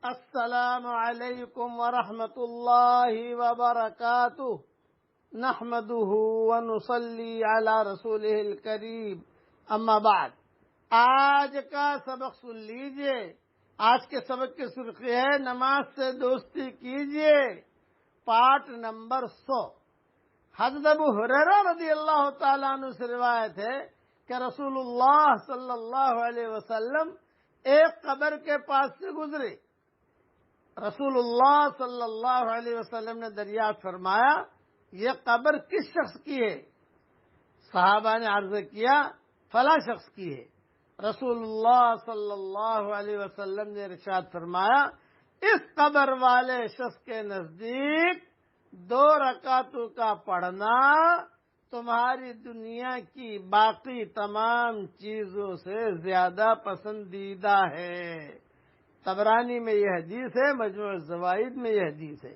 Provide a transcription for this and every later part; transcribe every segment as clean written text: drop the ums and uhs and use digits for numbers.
السلام علیکم ورحمۃ اللہ وبرکاتہ نحمده ونصلی علی رسولہ الکریم اما بعد۔ آج کا سبق سن لیجئے۔ آج کے سبق کی سرخی ہے نماز سے دوستی کیجئے، پارٹ نمبر 100۔ حضرت ابو ہریرہ رضی اللہ تعالیٰ عنہ سے روایت ہے کہ رسول اللہ صلی اللہ علیہ وسلم ایک قبر کے پاس سے گزرے۔ رسول اللہ صلی اللہ علیہ وسلم نے دریافت فرمایا، یہ قبر کس شخص کی ہے؟ صحابہ نے عرض کیا، فلاں شخص کی ہے۔ رسول اللہ صلی اللہ علیہ وسلم نے ارشاد فرمایا، اس قبر والے شخص کے نزدیک 2 رکعتوں کا پڑھنا تمہاری دنیا کی باقی تمام چیزوں سے زیادہ پسندیدہ ہے۔ طبرانی میں یہ حدیث ہے، مجموع الزوائد میں یہ حدیث ہے۔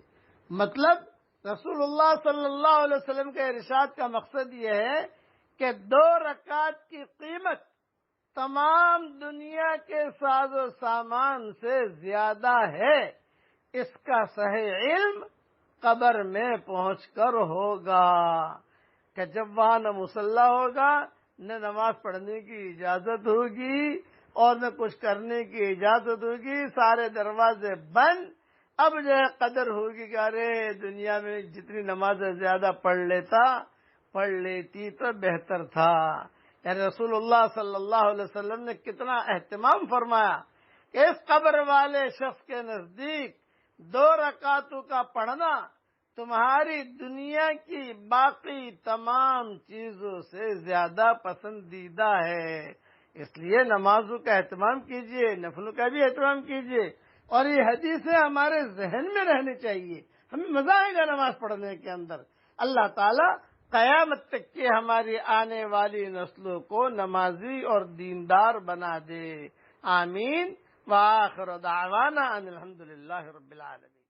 مطلب رسول اللہ صلی اللہ علیہ وسلم کے ارشاد کا مقصد یہ ہے کہ 2 رکعت کی قیمت تمام دنیا کے ساز و سامان سے زیادہ ہے۔ اس کا صحیح علم قبر میں پہنچ کر ہوگا کہ جب وہاں نہ مصلی ہوگا، نہ نماز پڑھنے کی اجازت ہوگی اور نہ کچھ کرنے کی اجازت ہوگی، سارے دروازے بند۔ اب جو ہے قدر ہوگی کہ ارے دنیا میں جتنی نمازیں زیادہ پڑھ لیتی تو بہتر تھا۔ یعنی رسول اللہ صلی اللہ علیہ وسلم نے کتنا اہتمام فرمایا کہ اس قبر والے شخص کے نزدیک 2 رکعتوں کا پڑھنا تمہاری دنیا کی باقی تمام چیزوں سے زیادہ پسندیدہ ہے۔ اس لیے نمازوں کا اہتمام کیجئے، نفلوں کا بھی اہتمام کیجئے، اور یہ حدیثیں ہمارے ذہن میں رہنی چاہیے۔ ہمیں مزہ آئے گا نماز پڑھنے کے اندر۔ اللہ تعالیٰ قیامت تک کی ہماری آنے والی نسلوں کو نمازی اور دیندار بنا دے۔ آمین۔ وآخر دعوانا ان الحمدللہ رب العالمین۔